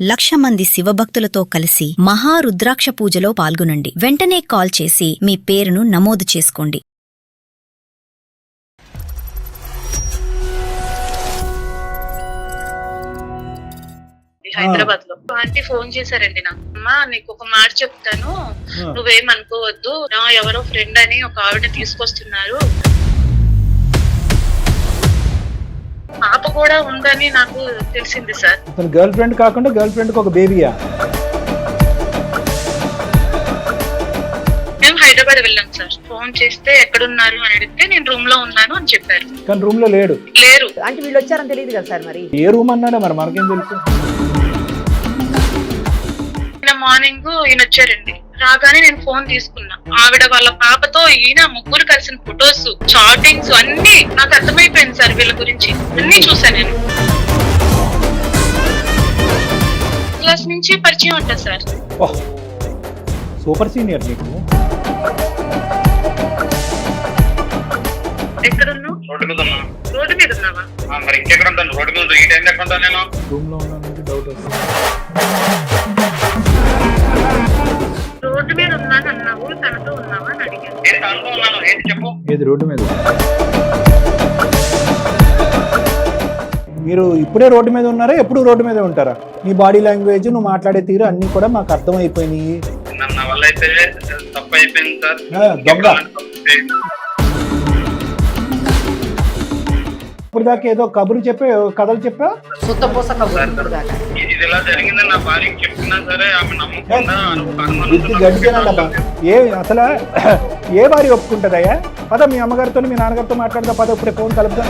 1,00,000 మంది శివభక్తులతో కలిసి మహారుద్రాక్ష పూజలో పాల్గొనండి. వెంటనే కాల్ చేసి మీ పేరును నమోదు చేసుకోండి. హైదరాబాద్ లో ఆంటీ ఫోన్ చేశారండి నాకు. అమ్మా నీకు ఒక మాట చెప్తాను, నువ్వేమనుకోవద్దు, నా ఎవరో ఫ్రెండ్ అని ఒక ఆవిడ తీసుకొస్తున్నారు, పాప కూడా ఉందని నాకు తెలిసింది సార్. గర్ల్ ఫ్రెండ్ కాకుండా గర్ల్ ఫ్రెండ్ కి ఒక బేబీయా? మేము హైదరాబాద్ వెళ్ళాం సార్. ఫోన్ చేస్తే ఎక్కడున్నారు అని అడిగితే నేను రూమ్ లో ఉన్నాను అని చెప్పారు. కానీ రూమ్ లో లేరు. అంటే వీళ్ళు వచ్చారని తెలియదు కదా సార్. మరి ఏ రూమ్ అన్నాడో మరి మనకేం తెలుసు. మార్నింగ్ ఈయన వచ్చారండి. రాగానే నేను ఫోన్ తీసుకున్నా. ఆవిడ వాళ్ళ పాపతో ఈయన ముగ్గురు కలిసిన ఫొటోస్, చాటింగ్స్ అన్ని నాకు అర్థమైపోయింది సార్. వీళ్ళ గురించి అన్ని చూసాను నేను. క్లాస్ నుంచి పరిచయం ఉంటుంది సార్. సూపర్ సీనియర్ నీకు. ఎక్కడున్నావు? రోడ్డు మీద ఉన్నావా? మరి ఇంకెక్కడ ఉంటాను? రోడ్డు మీద ఈ టైం ఎక్కడ ఉంటాను నేను? రూమ్ లో ఉన్నాను. డౌట్ వస్తుంది. రోడ్డు మీద ఉన్నాను అన్నావు, తనతో ఉన్నావా అని అడిగాను. తనతో ఉన్నాను. ఏంటి చెప్పు. ఏది రోడ్డు మీద? మీరు ఇప్పుడే రోడ్డు మీద ఉన్నారా? ఎప్పుడు రోడ్డు మీద ఉంటారా? నీ బాడీ లాంగ్వేజ్, నువ్వు మాట్లాడే తీరు అన్ని కూడా మాకు అర్థమైపోయినాయి. నా వల్ల అయితే తప్పు అయిపోయింది సార్. దొంగ. ఇప్పుడు దాకా ఏదో కబురు చెప్పే కథలు చెప్పా. ఇది ఇలా జరిగిందని నా భార్యకి చెప్తున్నా సరే ఆమె నమ్మకుండా అసలు ఏ భార్య ఒప్పుకుంటుందయ్యా? పద మీ అమ్మగారితో మీ నాన్నగారితో మాట్లాడదా. పద ఇప్పుడే ఫోన్ కలుపుదా.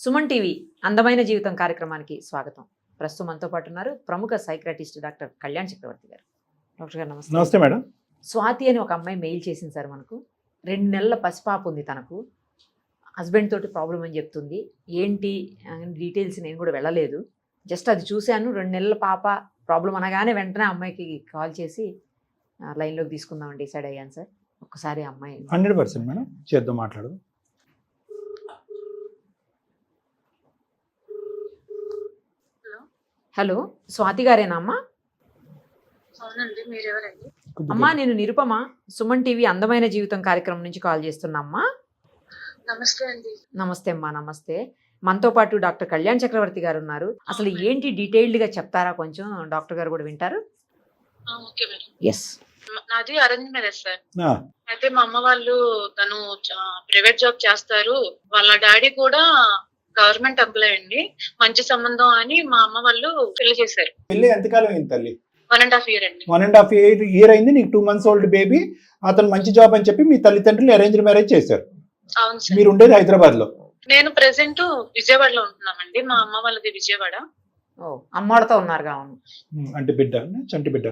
సుమన్ టీవీ అందమైన జీవితం కార్యక్రమానికి స్వాగతం. ప్రస్తుతం మనతో పాటు ఉన్నారు ప్రముఖ సైక్రాటిస్ట్ డాక్టర్ కళ్యాణ్ చక్రవర్తి గారు. డాక్టర్ గారు నమస్తే. నమస్తే మేడం. స్వాతి అని ఒక అమ్మాయి మెయిల్ చేసింది సార్. మనకు 2 నెలల పసిపాప ఉంది. తనకు హస్బెండ్ తోటి ప్రాబ్లం అని చెప్తుంది. ఏంటి డీటెయిల్స్ నేను కూడా వెళ్ళలేదు, జస్ట్ అది చూశాను. 2 నెలల పాప ప్రాబ్లం అనగానే వెంటనే అమ్మాయికి కాల్ చేసి లైన్లోకి తీసుకుందామని డిసైడ్ అయ్యాను సార్. ఒక్కసారి అమ్మాయి 100% మేడం చేద్దాం, మాట్లాడదు. హలో, స్వాతి గారేనా అమ్మా? అవునండి, మీరెవరండి? అమ్మా నేను నిరుపమ, సుమన్ టీవీ అందమైన జీవితం కార్యక్రమం నుంచి కాల్ చేస్తున్నా అమ్మా. నమస్తే అండి. నమస్తే అమ్మా. నమస్తే. మనతో పాటు డాక్టర్ కళ్యాణ్ చక్రవర్తి గారు ఉన్నారు. అసలు ఏంటి డీటెయిల్డ్గా చెప్తారా కొంచెం? డాక్టర్ గారు కూడా వింటారు. Okay madam. ఎస్. నాది అరేంజ్ మ్యారేజ్ సార్. అయితే మా అమ్మ వాళ్ళు, తను ప్రైవేట్ జాబ్ చేస్తారు, వాళ్ళ డాడీ కూడా గవర్నమెంట్ ఎంప్లాయ్ అండి, మంచి సంబంధం అని మా అమ్మ వాళ్ళు పెళ్లి చేశారు. పెళ్లి ఎంతకాలం అయింది తల్లి? 1.5 year అండి. 1.5 year అయింది. నీకు 2 months ఓల్డ్ బేబీ. అతను మంచి జాబ్ అని చెప్పి మీ తల్లిదండ్రులు అరేంజ్ మ్యారేజ్ చేశారు. అవును సార్. మీరు ఉండేది హైదరాబాద్ లో? నేను ప్రెసెంట్ విజయవాడలో ఉంటున్నామండి. మా అమ్మ వాళ్ళది విజయవాడ. అమ్మవాడితో ఉన్నారు కావాలి. అంటే బిడ్డ, చంటి బిడ్డ.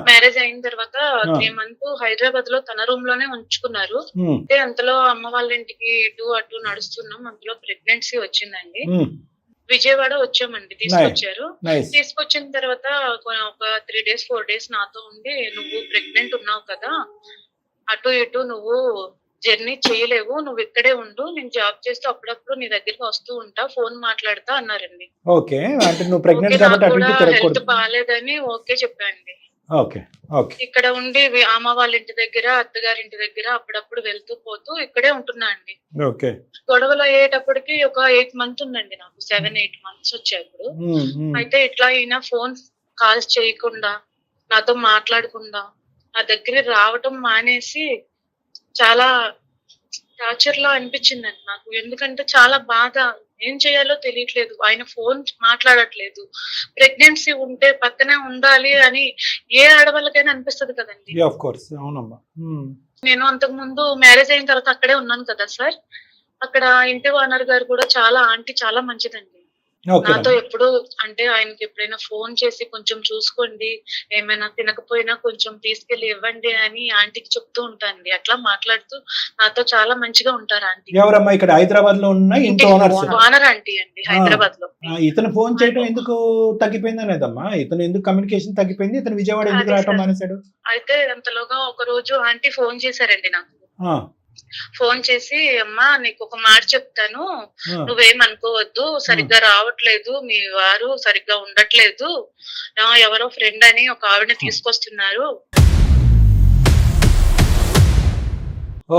మ్యారేజ్ అయిన తర్వాత 3 months హైదరాబాద్ లో తన రూమ్ లోనే ఉంచుకున్నారు. అంటే అంతలో అమ్మ వాళ్ళ ఇంటికి ఇటు అటు నడుస్తున్నాం. అందులో ప్రెగ్నెన్సీ వచ్చిందండి. విజయవాడ వచ్చామండి, తీసుకొచ్చారు. తీసుకొచ్చిన తర్వాత ఒక 3 days 4 days నాతో ఉండి, నువ్వు ప్రెగ్నెంట్ ఉన్నావు కదా, అటు ఇటు నువ్వు జర్నీ చేయలేవు, నువ్వు ఇక్కడే ఉండు, నేను జాబ్ చేస్తూ అప్పుడప్పుడు నీ దగ్గరికి వస్తూ ఉంటా, ఫోన్ మాట్లాడతా అన్నారండి. ఓకే, అంటే నువ్వు ప్రెగ్నెంట్ కాబట్టి హెల్త్ బాగాలేదని ఓకే చెప్పండి. ఇక్కడ ఉండి అమ్మ వాళ్ళ ఇంటి దగ్గర, అత్తగారి ఇంటి దగ్గర అప్పుడప్పుడు వెళ్తూ పోతూ ఇక్కడే ఉంటున్నా అండి. గొడవలు అయ్యేటప్పటికి ఒక 8 months ఉందండి నాకు. 7-8 months వచ్చేప్పుడు. అయితే ఇట్లా ఈయన ఫోన్ కాల్స్ చేయకుండా, నాతో మాట్లాడకుండా, నా దగ్గర రావటం మానేసి చాలా టార్చర్ లా అనిపించిందండి నాకు. ఎందుకంటే చాలా బాధ, ఏం చేయాలో తెలియట్లేదు. ఆయన ఫోన్ మాట్లాడట్లేదు. ప్రెగ్నెన్సీ ఉంటే పక్కనే ఉండాలి అని ఏ ఆడవాళ్ళకైనా అనిపిస్తుంది కదండి. నేను అంతకు ముందు మ్యారేజ్ అయిన తర్వాత అక్కడే ఉన్నాను కదా సార్. అక్కడ ఇంటి ఓనర్ గారు కూడా ఆంటీ చాలా మంచిదండి. నాతో ఎప్పుడు అంటే ఆయనకి ఎప్పుడైనా ఫోన్ చేసి కొంచెం చూసుకోండి, ఏమైనా తినకపోయినా కొంచెం తీసుకెళ్లి ఇవ్వండి అని ఆంటీకి చెప్తూ ఉంటానండి. అట్లా మాట్లాడుతూ నాతో చాలా మంచిగా ఉంటారు ఆంటీ. ఎవరమ్మా ఇక్కడ హైదరాబాద్ లో ఉన్న ఇంటి ఓనర్ ఆంటీ అండి, హైదరాబాద్ లో. ఇతను ఫోన్ చేయడం ఎందుకు తగ్గిపోయింది అనేదమ్మా? ఇతను ఎందుకు కమ్యూనికేషన్ తగ్గిపోయింది? ఇతను విజయవాడ ఎందుకు రావటం మానేశాడు? అయితే అంతలోగా ఒక రోజు ఆంటీ ఫోన్ చేశారండి నాకు. ఫోన్ చేసి అమ్మా నీకు ఒక మాట చెప్తాను, నువ్వేమనుకోవద్దు, సరిగ్గా రావట్లేదు, మీ వారు సరిగ్గా ఉండట్లేదు, ఎవరో ఫ్రెండ్ అని ఒక ఆవిడని తీసుకొస్తున్నారు.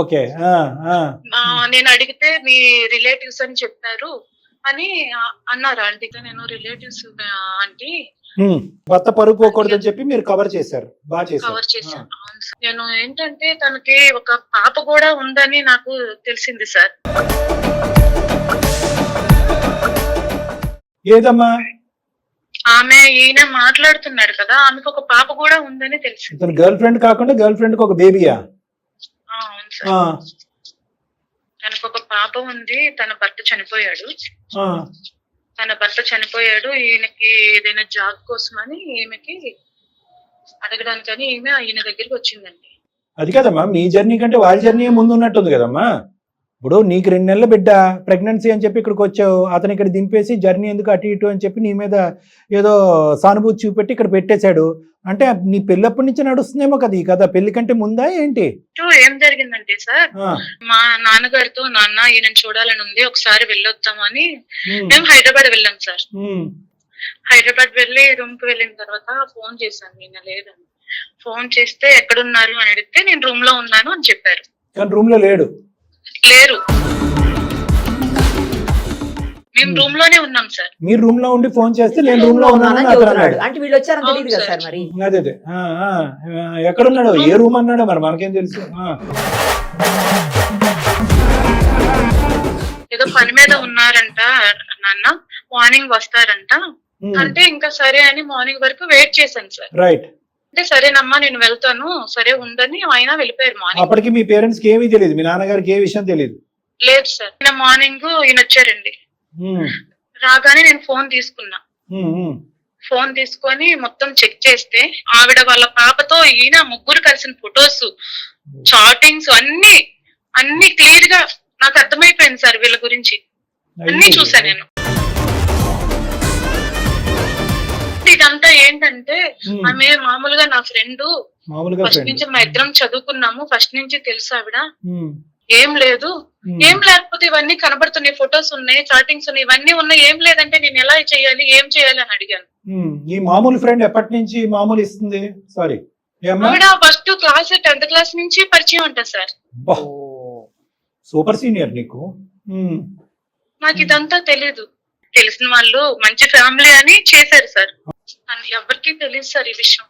ఓకే. నేను అడిగితే మీ రిలేటివ్స్ అని చెప్పారు అని అన్నారు ఆంటీ. నేను రిలేటివ్స్ ఆంటీ, భర్త పరుగు పోకూడదని చెప్పి మీరు కవర్ చేశారు. బాగా కవర్ చేశాను. నేను ఏంటంటే తనకి ఒక పాప కూడా ఉందని నాకు తెలిసింది సార్. ఏదమ్మా? ఆమె ఈయన మాట్లాడుతున్నాడు కదా, ఆమెకు ఒక పాప కూడా ఉందని తెలిసింది. గర్ల్ ఫ్రెండ్ కాకుండా గర్ల్ ఫ్రెండ్ కి ఒక బేబీయా? అవును సార్. తనకు ఒక పాప ఉంది, తన భర్త చనిపోయాడు. ఈయనకి ఏదైనా జాబ్ కోసమని ఈమెకి అడగడానికని ఈమె ఈయన దగ్గరికి వచ్చిందండి. అది కదమ్మా, మీ జర్నీ కంటే వాళ్ళ జర్నీ ముందు ఉన్నట్టుంది కదమ్మా. ఇప్పుడు నీకు 2 నెలల బిడ్డ ప్రెగ్నెన్సీ అని చెప్పి ఇక్కడికి వచ్చావు, అతను ఇక్కడ దింపేసి జర్నీ ఎందుకు అటు ఇటు అని చెప్పి నీ మీద ఏదో సానుభూతి చూపెట్టి ఇక్కడ పెట్టేశాడు. అంటే నీ పెళ్ళప్పటి నుంచి నడుస్తుందేమో కదా ఈ కథ, పెళ్లి కంటే ముందా ఏంటి? ఏం జరిగిందంటే సార్, మా నాన్నగారితో నాన్న ఈయన చూడాలని ఉంది, ఒకసారి వెళ్ళొద్దామని మేము హైదరాబాద్ వెళ్ళాం సార్. హైదరాబాద్ వెళ్ళి రూమ్ కి వెళ్ళిన తర్వాత ఫోన్ చేశాను, ఈయన లేదని. ఫోన్ చేస్తే ఎక్కడున్నారు అని అడిగితే నేను రూమ్ లో ఉన్నాను అని చెప్పారు. కానీ రూమ్ లో లేరు. మేము రూమ్ లోనే ఉన్నాం సార్. మీరు రూమ్ లో ఉండి ఫోన్ చేస్తే నేను రూమ్ లో ఉన్నానని చెప్తున్నాడు. అంటే వీళ్ళు వచ్చారని తెలియదు కదా సార్ మరి. అదే ఎక్కడున్నాడు, ఏ రూమ్ అన్నాడో మరి మనకేం తెలుసు. ఏదో పని మీద ఉన్నారంట నాన్న, మార్నింగ్ వస్తారంట అంటే ఇంకా సరే అని మార్నింగ్ వరకు వెయిట్ చేశాను సార్. రైట్. అంటే సరేనమ్మా నేను వెళ్తాను, సరే ఉండని ఆయన వెళ్ళిపోయారు. మార్నింగ్ అప్పటికి మీ పేరెంట్స్ కి ఏమీ తెలియదు, మీ నాన్నగారికి ఏ విషయం తెలియదు? లేదు సార్. నిన్న మార్నింగ్ ఈయన వచ్చారండి. రాగానే నేను ఫోన్ తీసుకున్నా. ఫోన్ తీసుకొని మొత్తం చెక్ చేస్తే ఆవిడ వాళ్ళ పాపతో ఈయన ముగ్గురు కలిసిన ఫొటోస్, చాటింగ్స్ అన్ని క్లియర్ గా నాకు అర్థమైపోయింది సార్. వీళ్ళ గురించి అన్ని చూసా నేను. ఇదంతా ఏంటంటే ఆమె మామూలుగా నా ఫ్రెండ్, ఫస్ట్ నుంచి మా ఇద్దరం చదువుకున్నాము, ఫస్ట్ నుంచి తెలుసు ఆవిడ. ఏం లేదు, ఏం లేకపోతే ఇవన్నీ కనబడుతున్నాయి, ఫొటోస్ ఉన్నాయి, చాటింగ్స్ ఉన్నాయి, ఇవన్నీ ఉన్నాయి, ఏం లేదంటే నేను ఎలా చేయాలి, ఏం చేయాలి అని అడిగాను. ఈ మామూలు ఫ్రెండ్ ఎప్పటి నుంచి మామూలు ఇస్తుంది? సారీ, ఆవిడ ఫస్ట్ క్లాస్ 10th క్లాస్ నుంచి పరిచయం అంట సార్. సూపర్ సీనియర్ నీకు. నాకు ఇదంతా తెలీదు. తెలిసిన వాళ్ళు మంచి ఫ్యామిలీ అని చేశారు సార్. ఎవరికి తెలియదు సార్ ఈ విషయం.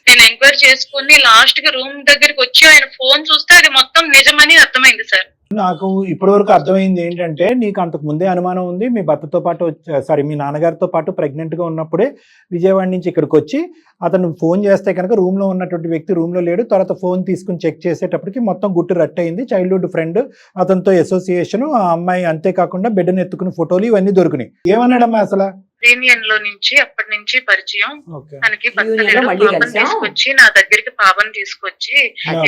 నేను ఎంక్వైరీ చేసుకుని లాస్ట్ కి రూమ్ దగ్గరికి వచ్చి ఆయన ఫోన్ చూస్తే అది మొత్తం నిజమని అర్థమైంది సార్. నాకు ఇప్పటి వరకు అర్థమైంది ఏంటంటే, నీకు అంతకు ముందే అనుమానం ఉంది, మీ భర్తతో పాటు మీ నాన్నగారితో పాటు ప్రెగ్నెంట్ గా ఉన్నప్పుడే విజయవాడ నుంచి ఇక్కడికి వచ్చి అతను ఫోన్ చేస్తే కనుక రూమ్ లో ఉన్నటువంటి వ్యక్తి రూమ్ లో లేడు. తర్వాత ఫోన్ తీసుకుని చెక్ చేసేటప్పటికి మొత్తం గుట్టు రట్టయింది. చైల్డ్హుడ్ ఫ్రెండ్, అతనితో అసోసియేషన్, ఆ అమ్మాయి, అంతేకాకుండా బిడ్డను ఎత్తుకుని ఫోటోలు ఇవన్నీ దొరికినాయి. ఏమన్నాడమ్మా అసలు? యూనియన్ లో నుంచి అప్పటి నుంచి పరిచయం. తనకి పాపని తీసుకొచ్చి నా దగ్గరికి పాపని తీసుకొచ్చి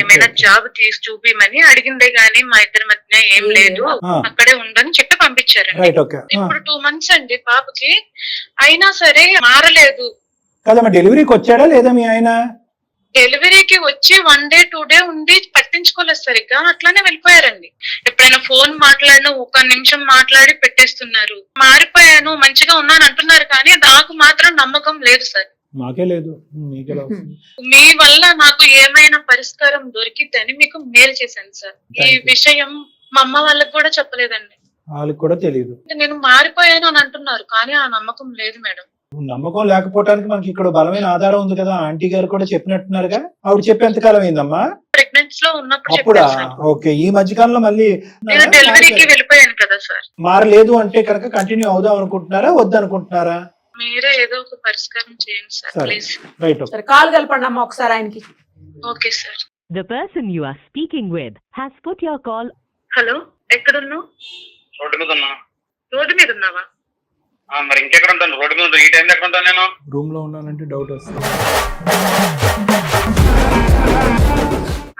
ఏమైనా జాబ్ తీసి చూపిమని అడిగిందే గానీ మా ఇద్దరి మధ్య ఏం లేదు, అక్కడే ఉండని చెప్పి పంపించారండి. ఇప్పుడు 2 months అండి పాపకి, అయినా సరే మారలేదు. డెలివరీకి వచ్చాడా లేదా మీ ఆయన? డెలివరీకి వచ్చి 1 day 2 day ఉండి పట్టించుకోలేదు సరిగ్గా, అట్లానే వెళ్ళిపోయారండి. ఎప్పుడైనా ఫోన్ మాట్లాడినా 1 నిమిషం మాట్లాడి పెట్టేస్తున్నారు. మారిపోయాను, మంచిగా ఉన్నాను అంటున్నారు, కానీ నాకు మాత్రం నమ్మకం లేదు సార్. మాకే లేదు. మీ వల్ల నాకు ఏమైనా పరిష్కారం దొరికిద్దని మీకు మెయిల్ చేశాను సార్. ఈ విషయం మా అమ్మ వాళ్ళకి కూడా చెప్పలేదండి. వాళ్ళకి కూడా తెలియదు. నేను మారిపోయాను అని అంటున్నారు, కానీ ఆ నమ్మకం లేదు మేడం. నమ్మకం లేకపోవడానికి మనకి ఇక్కడ బలమైన ఆధారం ఉంది కదా. ఆంటీ గారు కూడా చెప్పినట్టున్నారుగా. ఆవిడ చెప్పి ఎంతకాలం అయిందమ్మా? ప్రెగ్నెన్సీ లో ఉన్నప్పుడు. అప్పుడా? ఓకే. ఈ మధ్య కాలంలో మళ్ళీ డెలివరీకి వెళ్ళిపోయాను కదా సార్. మారలేదు అంటే కనుక కంటిన్యూ అవుదాం అనుకుంటున్నారా, వద్దనుకుంటున్నారా? మీరే ఏదో ఒక పరిష్కారం చేయండి సార్ ప్లీజ్. రైట్. కాల్ కలపండి అమ్మా ఒకసారి ఆయనకి. Okay sir. The person you are speaking with has put your call. Hello, ఎక్కడున్నావు? రోడ్డు మీద ఉన్నా. రోడ్డు మీద ఉన్నావా? మరి ఇంకెక్కడ ఉంటాను? రోడ్డు మీద ఈ టైం ఎక్కడ ఉంటాను నేను? రూమ్ లో ఉన్నానంటే డౌట్ వస్తుంది.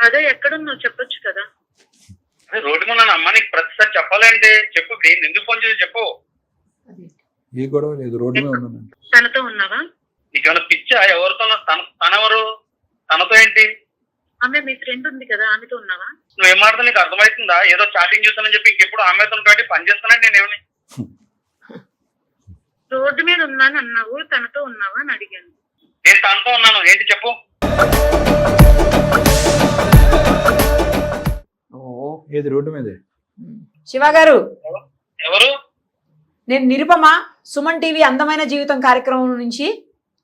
అదే ఎక్కడున్నావు చెప్పొచ్చు కదా. అదే రోడ్డు మీద ఉన్నాను అమ్మా, నీకు ప్రతిసారి చెప్పాలంటే చెప్పు. ఎందుకు ఫోన్ చేసి చెప్పు. ఏ గొడవ లేదు, రోడ్డు మీద ఉన్నాను. తనతో ఉన్నావా? నీకేమైనా పిచ్చా? ఎవరితో? తనెవరు? తనతో ఏంటి? ఆమె మీ ఫ్రెండ్ ఉంది కదా, ఆమెతో ఉన్నావా? నువ్వు ఏం మాట్లాడుతున్నా నీకు అర్థమవుతుందా? ఏదో చాటింగ్ చూస్తానని చెప్పి ఇంకెప్పుడు ఆమెతో కాబట్టి పని చేస్తానని నేనేమని. రోడ్డు మీద ఉన్నాను అన్నావు, తనతో ఉన్నావా అని అడిగాను. నేను తనతో ఉన్నాను, ఏంటి చెప్పు. ఓ ఏది రోడ్డు మీదే? శివ గారు, ఎవరు? నేను నిరుపమ, సుమన్ టీవీ అందమైన జీవితం కార్యక్రమం నుంచి.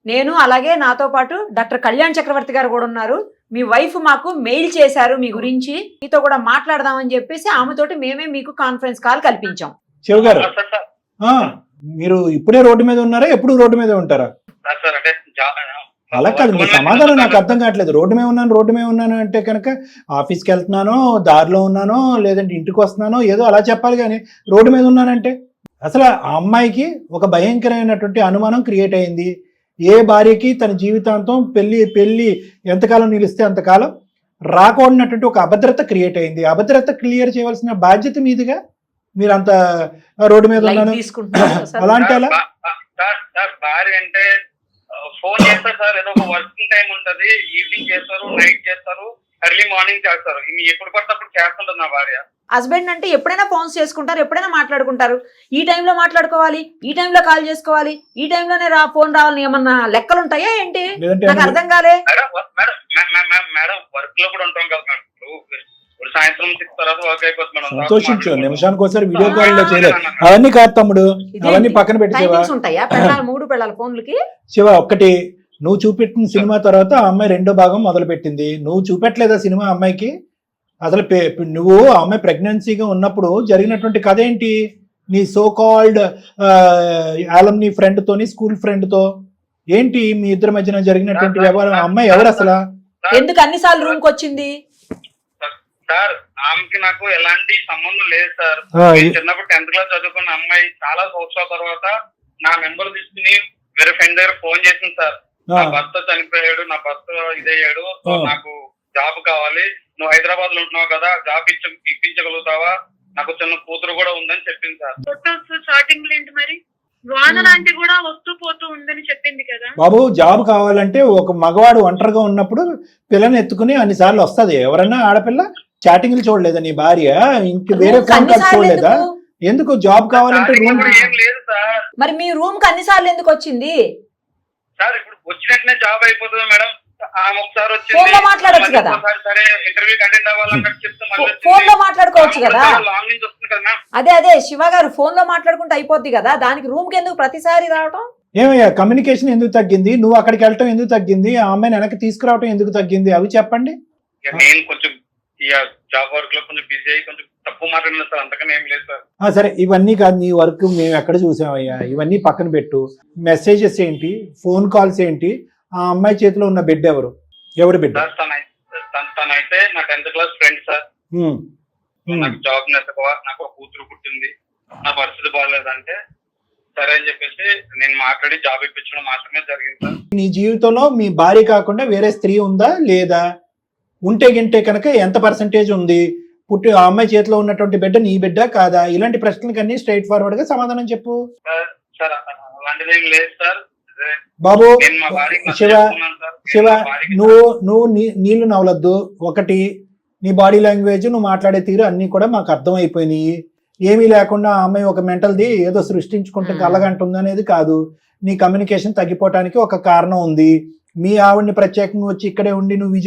నేను అలాగే నాతో పాటు డాక్టర్ కళ్యాణ్ చక్రవర్తి గారు కూడా ఉన్నారు. మీ వైఫ్ మాకు మెయిల్ చేశారు మీ గురించి, మీతో కూడా మాట్లాడదామని చెప్పేసి ఆమెతోటి మేమే మీకు కాన్ఫరెన్స్ కాల్ కల్పించాం. శివ గారు, సార్ సార్ మీరు ఇప్పుడే రోడ్డు మీద ఉన్నారా, ఎప్పుడు రోడ్డు మీద ఉంటారా? సార్ సార్ అంటే అలా కాదు, మీ సమాధానం నాకు అర్థం కావట్లేదు. రోడ్డు మీద ఉన్నాను అంటే కనుక ఆఫీస్కి వెళ్తున్నానో, దారిలో ఉన్నానో, లేదంటే ఇంటికి వస్తున్నానో ఏదో అలా చెప్పాలి. కానీ రోడ్డు మీద ఉన్నానంటే అసలు ఆ అమ్మాయికి ఒక భయంకరమైనటువంటి అనుమానం క్రియేట్ అయింది. ఏ భార్యకి తన జీవితాంతం పెళ్లి ఎంతకాలం నిలిస్తే అంతకాలం రాకూడనటువంటి ఒక అభద్రత క్రియేట్ అయింది. అభద్రత క్లియర్ చేయవలసిన బాధ్యత మీదిగా మీరు అంత రోడ్డు మీద ఉన్నాను అలాంటి అలా. సార్ భార్య అంటే ఫోన్ చేస్తారు సార్, ఏదో ఒక వర్కింగ్ టైం ఉంటది, ఈవినింగ్ చేస్తారు, నైట్ చేస్తారు, ఎర్లీ మార్నింగ్ చేస్తారు. ఎప్పుడు పడినప్పుడు చేస్తుంటది నా భార్య. హస్బెండ్ అంటే ఎప్పుడైనా ఫోన్స్ చేసుకుంటారు, ఎప్పుడైనా మాట్లాడుకుంటారు. ఈ టైంలో మాట్లాడుకోవాలి, ఈ టైంలో కాల్ చేసుకోవాలి, ఈ టైంలోనే ఫోన్ రావాలని ఏమన్నా లెక్కలు ఉంటాయా ఏంటి? నాకు అర్థం కాలే. మేడం వర్క్ లో కూడా ఉంటాం కదా మేడం. ఇప్పుడు సాయంత్రం 6 తర్వాత వర్క్ అయిపోతుంది మేడం. సంతోషించు, నిమిషానికి ఒకసారి వీడియో కాల్ లో చేయలేదు. అవన్నీ కాదు తమ్ముడు, అవన్నీ పక్కన పెట్టి ఉంటాయా మూడు పెళ్ళాల ఫోన్లకి? శివ, ఒక్కటి నువ్వు చూపెట్టిన సినిమా తర్వాత ఆ అమ్మాయి రెండో భాగం మొదలు పెట్టింది. నువ్వు చూపెట్టలేదా సినిమా అమ్మాయికి? అసలు నువ్వు ఆ అమ్మాయి ప్రెగ్నెన్సీగా ఉన్నప్పుడు జరిగినటువంటి కథ ఏంటి? నీ సో కాల్డ్ ఆలమ్ని ఫ్రెండ్ తోని, స్కూల్ ఫ్రెండ్ తో ఏంటి మీ ఇద్దరి మధ్యన జరిగినటువంటి వ్యవహారం? అమ్మాయి ఎవరు అసలు? ఎందుకు అన్నిసార్లు రూమ్ కి వచ్చింది? సార్ ఆమెకి నాకు ఎలాంటి సంబంధం లేదు సార్. చిన్నప్పుడు 10th క్లాస్ చదువుకున్న అమ్మాయి చాలా సంవత్సరాల తర్వాత నా నెంబర్ తీసుకుని వేరే ఫ్రెండ్ దగ్గర ఫోన్ చేసింది సార్. నా భర్త చనిపోయాడు, నా భర్త ఇదయ్యాడు, నాకు జాబ్ కావాలి, నువ్వు హైదరాబాద్ లో ఉంటున్నావు కదా, జాబ్ ఇప్పించగలుగుతావా, నాకు చిన్న కూతురు కూడా ఉందని చెప్పింది సార్. ఫోటోస్ చాటింగ్ ఏంటి మరి? వాన లాంటి కూడా వస్తూ పోతూ ఉందని చెప్పింది కదా బాబు. జాబ్ కావాలంటే ఒక మగవాడు ఒంటరిగా ఉన్నప్పుడు పిల్లని ఎత్తుకుని అన్నిసార్లు వస్తది. ఎవరన్నా ఆడపిల్ల చాటింగ్లు చూడలేదా నీ భార్య? ఇంక వేరే ఫోన్ కాల్స్ చూడలేదా? ఎందుకు జాబ్ కావాలంటే రూమ్ ఏం లేదు సార్. మరి మీ రూమ్ కి అన్నిసార్లు ఎందుకు వచ్చింది సార్? ఇప్పుడు వచ్చినట్టునే జాబ్ అయిపోతుంది మేడం. ఆమె ఒకసారి ఫోన్ లో మాట్లాడొచ్చు కదా, సరే ఇంటర్వ్యూకి అటెండ్ అవ్వాలన్నట్టు చెప్తే ఫోన్ లో మాట్లాడుకోవచ్చు కదా. లాంగ్ నుంచి వస్తుంది కదా. అదే శివ గారు, ఫోన్ లో మాట్లాడుకుంటే అయిపోద్ది కదా, దానికి రూమ్ కి ఎందుకు ప్రతిసారి రావటం? ఏమయ్యా, కమ్యూనికేషన్ ఎందుకు తగ్గింది? నువ్వు అక్కడికి వెళ్ళటం ఎందుకు తగ్గింది? ఆ అమ్మాయిని వెనక్కి తీసుకురావటం ఎందుకు తగ్గింది? అవి చెప్పండి. నేను కొంచెం జాబ్ వర్క్ లో కొంచెం బిజీ అయ్యి కొంచెం తక్కువ మాట్లాడినా సార్, అంతకన్నా ఏం లేదు సార్. సరే, ఇవన్నీ కాదు, నీ వర్క్ మేము ఎక్కడ చూసామయ్యా. ఇవన్నీ పక్కన పెట్టు. మెసేజెస్ ఏంటి, ఫోన్ కాల్స్ ఏంటి, ఆ అమ్మాయి చేతిలో ఉన్న బిడ్డ ఎవరు బిడ్డ? తనైతే నా 10th క్లాస్ ఫ్రెండ్ సార్. నాకు జాబ్ నచ్చకవా, నాకు ఒక కూతురు పుట్టింది, నా పరిస్థితి బాగాలేదంటే సరే అని చెప్పేసి నేను మాట్లాడి జాబ్ ఇప్పించడం మాత్రమే జరిగింది సార్. నీ జీవితంలో మీ భార్య కాకుండా వేరే స్త్రీ ఉందా లేదా? ఉంటే గింటే కనుక ఎంత పర్సంటేజ్ ఉంది? ఆ అమ్మాయి చేతిలో ఉన్నటువంటి బిడ్డ నీ బిడ్డ కాదా? ఇలాంటి ప్రశ్నలకు అన్ని స్ట్రైట్ ఫార్వర్డ్ గా సమాధానం చెప్పు. సార్ అలాంటిది ఏం లేదు సార్. బాబు, శివ, నువ్వు నీళ్లు నవలద్దు. ఒకటి, నీ బాడీ లాంగ్వేజ్, నువ్వు మాట్లాడే తీరు అన్ని కూడా మాకు అర్థమైపోయినాయి. ఏమీ లేకుండా ఆ అమ్మాయి ఒక మెంటల్ది ఏదో సృష్టించుకుంటే కలగంటుంది అనేది కాదు. నీ కమ్యూనికేషన్ తగ్గిపోవటానికి ఒక కారణం ఉంది. మీ ఆవిడ్ని ప్రత్యేకంగా వచ్చి ఇక్కడే ఉండి నువ్వు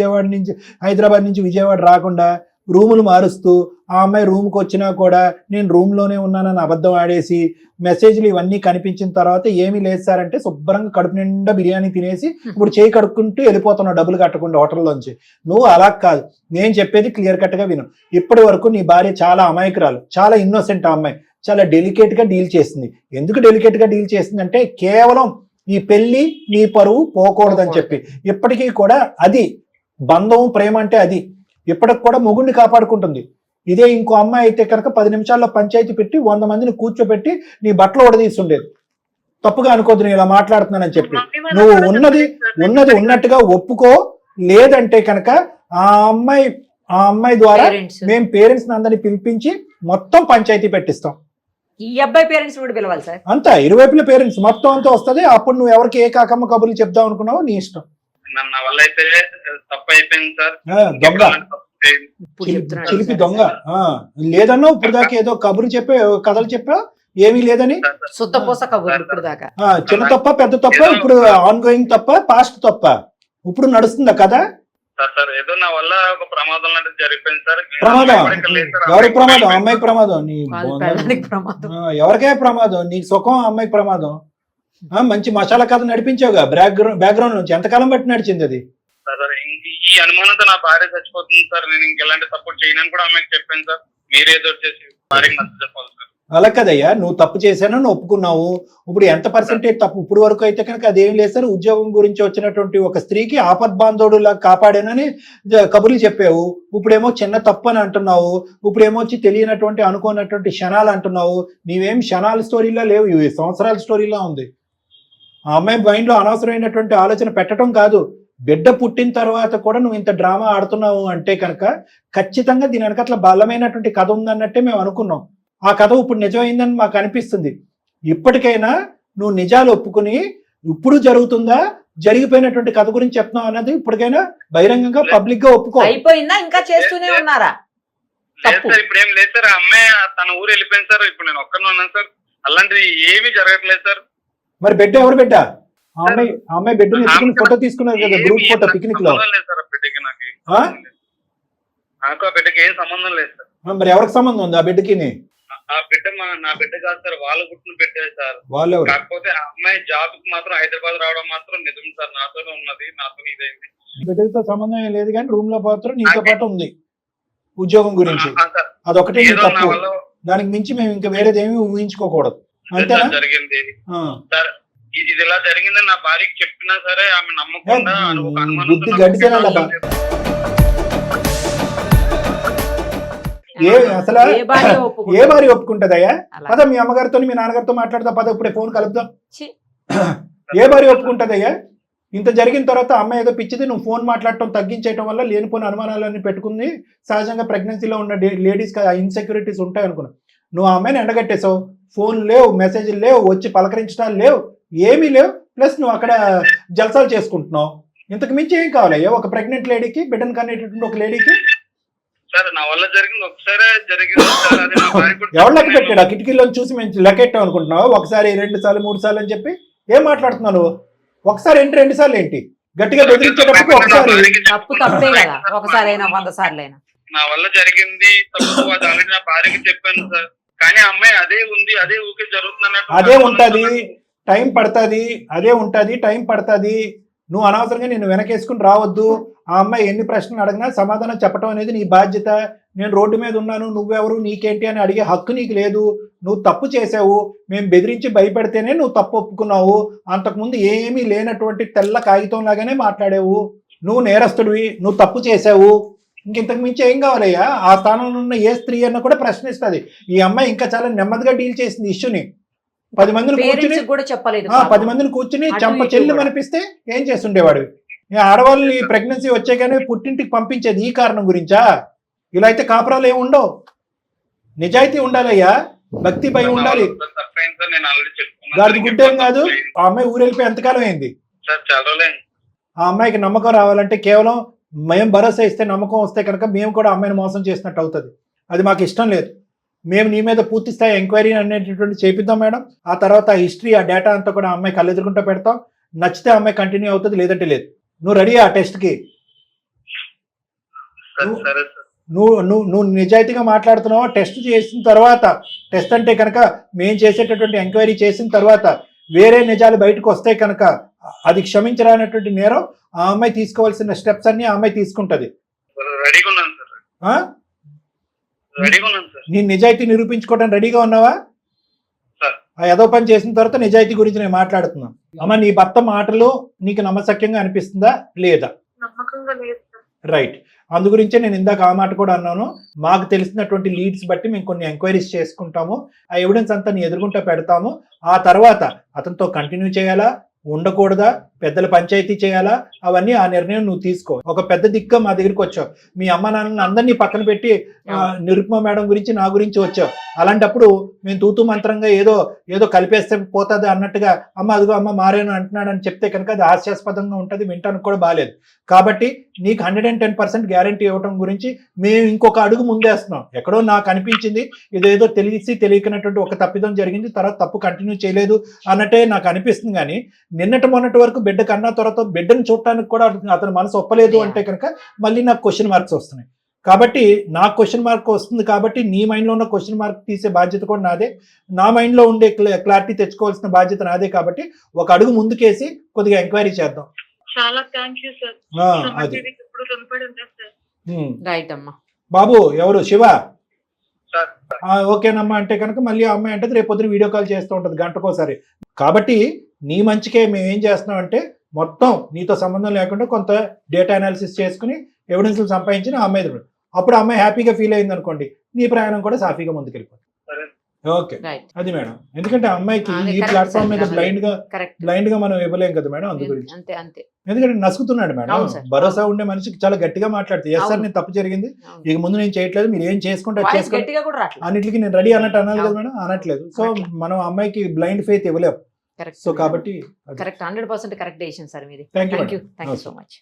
హైదరాబాద్ నుంచి విజయవాడ రాకుండా రూములు మారుస్తూ ఆ అమ్మాయి రూమ్కి వచ్చినా కూడా నేను రూమ్లోనే ఉన్నానని అబద్ధం ఆడేసి మెసేజ్లు ఇవన్నీ కనిపించిన తర్వాత ఏమీ లేదు సార్ అంటే శుభ్రంగా కడుపు నిండా బిర్యానీ తినేసి ఇప్పుడు చేయి కడుక్కుంటూ వెళ్ళిపోతున్నావు డబ్బులు కట్టకుండా హోటల్లోంచి. నువ్వు అలా కాదు, నేను చెప్పేది క్లియర్ కట్గా విను. ఇప్పటి వరకు నీ భార్య చాలా అమాయకురాలు, చాలా ఇన్నోసెంట్. ఆ అమ్మాయి చాలా డెలికేట్గా డీల్ చేసింది. ఎందుకు డెలికేట్గా డీల్ చేసింది అంటే కేవలం ఈ పెళ్లి నీ పరువు పోకూడదని చెప్పి. ఇప్పటికీ కూడా అది బంధం, ప్రేమ అంటే అది ఇప్పటికి కూడా మొగుడిని కాపాడుకుంటుంది. ఇదే ఇంకో అమ్మాయి అయితే కనుక 10 నిమిషాల్లో పంచాయతీ పెట్టి 100 మందిని కూర్చోబెట్టి నీ బట్టలు ఉడదీస్తుండేది. తప్పుగా అనుకోద్దు నేను ఇలా మాట్లాడుతున్నానని చెప్పి. నువ్వు ఉన్నది ఉన్నట్టుగా ఒప్పుకో. లేదంటే కనుక ఆ అమ్మాయి ద్వారా మేము పేరెంట్స్ అందరినీ పిలిపించి మొత్తం పంచాయతీ పెట్టిస్తాం. ఈ అబ్బాయి పేరెంట్స్ కూడా పిలవాలి సార్. అంతా ఇరువైపుల పేరెంట్స్ మొత్తం అంతా వస్తుంది. అప్పుడు నువ్వు ఎవరికి ఏ కాకమ్మ కబుర్లు చెప్దాం అనుకున్నావో నీ ఇష్టం. నా వల్ల అయితే తప్పు అయిపోయింది సార్. దొంగ ఇప్పుడు చెప్తున్నాడు చిలిపి సార్. దొంగ లేదన్నా ఇప్పుడు దాకా ఏదో కబురు చెప్పే కథలు చెప్పా ఏమీ లేదని. శుద్ధపూస కబుర్లు ఇప్పుడు దాకా. చిన్న తప్ప పెద్ద తప్ప ఇప్పుడు ఆన్ గోయింగ్ తప్ప పాస్ట్ తప్ప ఇప్పుడు నడుస్తుందా కదా? సార్ ఏదో నా వల్ల ఒక ప్రమాదం లాంటిది జరిగిపోయింది సార్. ప్రమాదం ఎవరికి ప్రమాదం? అమ్మాయికి ప్రమాదం. నీ వాళ్ళ పెళ్ళానికి ప్రమాదం. ఎవరికే ప్రమాదం? నీకు సుఖం, అమ్మాయికి ప్రమాదం. మంచి మసాలా కథ నడిపించావుగా బ్యాక్గ్రౌండ్ నుంచి. ఎంతకాలం బట్టి నడిచింది అది? సార్ ఈ అనుమానంతో నా భార్య చచ్చిపోతుంది సార్. నేను ఇంకెలాంటి సపోర్ట్ చేయనని కూడా అమ్మాయికి చెప్పాను సార్. మీరేదో చేసి భార్యకి నచ్చ చెప్పాలి సార్. అలా కదయ్యా, నువ్వు తప్పు చేశానని ఒప్పుకున్నావు. ఇప్పుడు ఎంత పర్సెంటేజ్ తప్పు? ఇప్పుడు వరకు అయితే కనుక అదేం లేదు సార్. ఉద్యోగం గురించి వచ్చినటువంటి ఒక స్త్రీకి ఆపద్బాంధవుడులా కాపాడానని కబుర్లు చెప్పావు. ఇప్పుడేమో చిన్న తప్పు అని అంటున్నావు. ఇప్పుడేమో వచ్చి తెలియనటువంటి అనుకోనటువంటి క్షణాలు అంటున్నావు. నీవేం క్షణాల స్టోరీలా లేవు, ఇవి సంవత్సరాల స్టోరీలా ఉంది. ఆ అమ్మాయి మైండ్లో అనవసరమైనటువంటి ఆలోచన పెట్టడం కాదు, బిడ్డ పుట్టిన తర్వాత కూడా నువ్వు ఇంత డ్రామా ఆడుతున్నావు అంటే కనుక ఖచ్చితంగా దీని వెనకట్ల బలమైనటువంటి కథ ఉందన్నట్టే మేము అనుకున్నాం. ఆ కథ ఇప్పుడు నిజమైందని మాకు అనిపిస్తుంది. ఇప్పటికైనా నువ్వు నిజాలు ఒప్పుకుని ఇప్పుడు జరుగుతుందా, జరిగిపోయినటువంటి కథ గురించి చెప్తున్నావు అన్నది ఇప్పటికైనా బహిరంగంగా పబ్లిక్ గా ఒప్పుకో. అయిపోయిందా? ఇంకా చేస్తూనే ఉన్నారా? లేదు సార్, ఇప్పుడు ఏం లేదు సార్. ఆ అమ్మాయి తన ఊరు వెళ్ళిపోయింది సార్. ఇప్పుడు నేను ఒక్కనే ఉన్నాను సార్. అలాంటిది ఏమీ జరగట్లేదు సార్. మరి బిడ్డ ఎవరు బిడ్డ? ఆ అమ్మాయి బిడ్డను ఎత్తుకుని ఫోటో తీసుకున్నారు కదా, గ్రూప్ ఫోటో పిక్నిక్ లో. నాకు ఆ బిడ్డకి ఏం సంబంధం లేదు సార్. మరి ఎవరికి సంబంధం ఉంది ఆ బిడ్డకి? ఆ బిడ్డ నా బిడ్డ కాదు సార్, వాళ్ళు పుట్టిన బిడ్డే సార్. వాళ్ళు కాకపోతే ఆ అమ్మాయి జాబ్ కి మాత్రం హైదరాబాద్ రావడం మాత్రం నిజం సార్. నాతోనే ఉన్నది, నాతో ఇదైంది. బిడ్డతో సంబంధం ఏం లేదు కానీ రూమ్ లో మాత్రం నీతో పాటు ఉంది ఉద్యోగం గురించి. అదొకటే తప్పు. దానికి మించి మేము ఇంకా వేరేది ఏమీ ఊహించుకోకూడదు. అంతేనా? జరిగింది సార్. ఇది ఇలా జరిగిందని నా భార్యకి చెప్పినా సరే ఆమె నమ్మకుండా బుద్ధి గడిచేలా అసలు ఏ భార్య ఒప్పుకుంటదయ్యా? పద మీ అమ్మగారితో మీ నాన్నగారితో మాట్లాడదా, పద ఇప్పుడే ఫోన్ కలుపుదాం. ఏ భార్య ఒప్పుకుంటదయ్యా? ఇంత జరిగిన తర్వాత అమ్మాయి ఏదో పిచ్చిది, నువ్వు ఫోన్ మాట్లాడటం తగ్గించేయటం వల్ల లేనిపోయిన అనుమానాలన్నీ పెట్టుకుంది. సహజంగా ప్రెగ్నెన్సీలో ఉన్న లేడీస్కి ఇన్సెక్యూరిటీస్ ఉంటాయి అనుకున్నావు. నువ్వు ఆ అమ్మాయిని ఎండగట్టేసావు. ఫోన్ లేవు, మెసేజ్లు లేవు, వచ్చి పలకరించడాలు లేవు, ఏమీ లేవు. ప్లస్ నువ్వు అక్కడ జల్సాలు చేసుకుంటున్నావు. ఇంతకు మించి ఏం కావాలయ్యా ఒక ప్రెగ్నెంట్ లేడీకి, బిడ్డను కనేటటువంటి ఒక లేడీకి? ఎవరు లెక్క పెట్టాడు? ఆ కిటికీలో చూసి మేము లెక్కెట్టాం అనుకుంటున్నావు? ఒకసారి 2 సార్లు 3 సార్లు అని చెప్పి ఏం మాట్లాడుతున్నావు? ఒకసారి ఏంటి, 2 సార్లు ఏంటి? గట్టిగా బెదిరించేటప్పుడు ఒకసారి తప్పు తప్పే కదా, ఒకసారి అయినా 100 సార్లు అయినా. నా వల్ల జరిగింది తప్పు, అది ఆల్రెడీ నా భార్యకి చెప్పాను సార్. కానీ అమ్మాయి అదే ఉంది, అదే ఊకే జరుగుతుంది, అదే ఉంటది, టైం పడుతుంది, అదే ఉంటది, టైం పడుతుంది. నువ్వు అనవసరంగా నేను వెనకేసుకుని రావద్దు. ఆ అమ్మాయి ఎన్ని ప్రశ్నలు అడిగినా సమాధానం చెప్పడం అనేది నీ బాధ్యత. నేను రోడ్డు మీద ఉన్నాను, నువ్వెవరు, నీకేంటి అని అడిగే హక్కు నీకు లేదు. నువ్వు తప్పు చేసావు, మేము బెదిరించి భయపెడితేనే నువ్వు తప్పు ఒప్పుకున్నావు. అంతకుముందు ఏమీ లేనటువంటి తెల్ల కాగితం లాగానే మాట్లాడావు. నువ్వు నేరస్తుడివి, నువ్వు తప్పు చేసావు. ఇంతకు మించి ఏం కావాలయ్యా? ఆ స్థానంలో ఉన్న ఏ స్త్రీ అన్న కూడా ప్రశ్నిస్తుంది. ఈ అమ్మాయి ఇంకా చాలా నెమ్మదిగా డీల్ చేసింది ఇష్యూని. 10 మందిని కూర్చుని కూడా చెప్పలేదు. 10 మందిని కూర్చుని చంప చెల్లి అనిపిస్తే ఏం చేస్తుండేవాడు? ఆడవాళ్ళని ప్రెగ్నెన్సీ వచ్చాగానే పుట్టింటికి పంపించేది ఈ కారణం గురించా? ఇలా అయితే కాపురాలు ఏమి ఉండవు. నిజాయితీ ఉండాలయ్యా, భక్తి భయం ఉండాలి. గాడి గుడ్డేం కాదు. ఆ అమ్మాయి ఊరు వెళ్ళిపోయి ఎంతకాలం అయింది? ఆ అమ్మాయికి నమ్మకం రావాలంటే కేవలం మేము భరోసా ఇస్తే, నమ్మకం వస్తే కనుక మేము కూడా అమ్మాయిని మోసం చేసినట్టు అవుతుంది. అది మాకు ఇష్టం లేదు. మేము నీ మీద పూర్తి స్థాయి ఎంక్వైరీ అనేటటువంటి చేపిద్దాం మేడం. ఆ తర్వాత ఆ హిస్టరీ, ఆ డేటా అంతా కూడా అమ్మాయి కళ్ళెదురుకుంటూ పెడతాం. నచ్చితే అమ్మాయి కంటిన్యూ అవుతుంది, లేదంటే లేదు. నువ్వు రెడీ ఆ టెస్ట్కి? నువ్వు నిజాయితీగా మాట్లాడుతున్నావా? టెస్ట్ చేసిన తర్వాత, టెస్ట్ అంటే కనుక మేము చేసేటటువంటి ఎంక్వైరీ చేసిన తర్వాత వేరే నిజాలు బయటకు వస్తే కనుక అది క్షమించరానటువంటి నేరం. ఆ అమ్మాయి తీసుకోవాల్సిన స్టెప్స్ అన్ని ఆ అమ్మాయి తీసుకుంటది. నీ నిజాయితీ నిరూపించుకోవడానికి రెడీగా ఉన్నావా? ఆ ఏదో పని చేసిన తర్వాత నిజాయితీ గురించి నేను మాట్లాడుతున్నాను. అమ్మ, నీ భర్త మాటలు నీకు నమ్మశక్యంగా అనిపిస్తుందా లేదా? రైట్. అందు గురించే నేను ఇందాక ఆ మాట కూడా అన్నాను. మాకు తెలిసినటువంటి లీడ్స్ బట్టి మేము కొన్ని ఎంక్వైరీస్ చేసుకుంటాము. ఆ ఎవిడెన్స్ అంతా నీ ఎదురుగుంటా పెడతాము. ఆ తర్వాత అతనితో కంటిన్యూ చేయాలా, ఉండకూడదా, పెద్దల పంచాయతీ చేయాలా, అవన్నీ ఆ నిర్ణయం నువ్వు తీసుకో. ఒక పెద్ద దిక్క మా దగ్గరికి వచ్చావు, మీ అమ్మ నాన్నని అందరినీ పక్కన పెట్టి నిరుపమ మేడం గురించి నా గురించి వచ్చావు. అలాంటప్పుడు మేము తూతూ మంత్రంగా ఏదో కలిపేస్తే పోతుంది అన్నట్టుగా అమ్మ అదిగో అమ్మ మారేను అంటున్నాడు అని చెప్తే కనుక అది హాస్యాస్పదంగా ఉంటుంది, వింటానికి కూడా బాగాలేదు. కాబట్టి నీకు 110% గ్యారంటీ ఇవ్వడం గురించి మేము ఇంకొక అడుగు ముందేస్తున్నాం. ఎక్కడో నాకు అనిపించింది ఇదేదో తెలియకనటువంటి ఒక తప్పిదం జరిగింది, తర్వాత తప్పు కంటిన్యూ చేయలేదు అన్నట్టే నాకు అనిపిస్తుంది. కానీ మొన్నటి వరకు బిడ్డ కన్నా తర్వాత బిడ్డను చూడటానికి కూడా అతని మనసు ఒప్పలేదు అంటే కనుక మళ్ళీ నాకు క్వశ్చన్ మార్క్స్ వస్తున్నాయి. కాబట్టి నాకు క్వశ్చన్ మార్క్ వస్తుంది కాబట్టి నీ మైండ్లో ఉన్న క్వశ్చన్ మార్క్ తీసే బాధ్యత కూడా నాదే, నా మైండ్లో ఉండే క్లారిటీ తెచ్చుకోవాల్సిన బాధ్యత నాదే. కాబట్టి ఒక అడుగు ముందుకేసి కొద్దిగా ఎంక్వైరీ చేద్దాం. చాలా థ్యాంక్ యూ సార్. అది ఇప్పుడు రుణపడి ఉంటాను సార్. రైట్ అమ్మా. బాబు ఎవరు శివ? సార్ ఓకేనమ్మా అంటే కనుక మళ్ళీ ఆ అమ్మాయి అంటే రేపు పొద్దున వీడియో కాల్ చేస్తూ ఉంటుంది గంటకోసారి. కాబట్టి నీ మంచికే మేము ఏం చేస్తున్నాం అంటే మొత్తం నీతో సంబంధం లేకుండా కొంత డేటా అనాలిసిస్ చేసుకుని ఎవిడెన్స్లు సంపాదించిన ఆ అమ్మాయి అప్పుడు ఆ అమ్మాయి హ్యాపీగా ఫీల్ అయింది అనుకోండి, నీ ప్రయాణం కూడా సాఫీగా ముందుకెళ్ళిపోతుంది. సరే. Okay right. అది మేడం. ఎందుకంటే ఆ అమ్మాయికి ఈ correct ప్లాట్ఫామ్ sir. మీద కరెక్ట్. బ్లైండ్ గా మనం ఇవ్వలేం కదా మేడం, అందు గురించి. అంతే అంతే. ఎందుకంటే నసుకుతున్నాడు మేడం. అవును sir. భరోసా ఉండే మనిషికి చాలా గట్టిగా మాట్లాడుతుంది. ఎస్ సార్ అవును. నేను తప్పు జరిగింది, అవును. ఇక ముందు నేను చేయట్లేదు, మీరు ఏం చేసుకుంటే వాయిస్ చేసుకోండి, గట్టిగా కూడా రావట్లేదు. అన్నిటికీ నేను రెడీ అన్నట్టు అనాలి కదా అవును. మేడం, అనట్లేదు. సో అనట్లేదు. మనం అమ్మాయికి బ్లైండ్ ఫెయిత్ ఇవ్వలేం. కరెక్ట్. సో కాబట్టి కరెక్ట్ 100% కరెక్ట్ డెసిషన్ సార్ మీది. Thank you thank you madam. Thank you so much.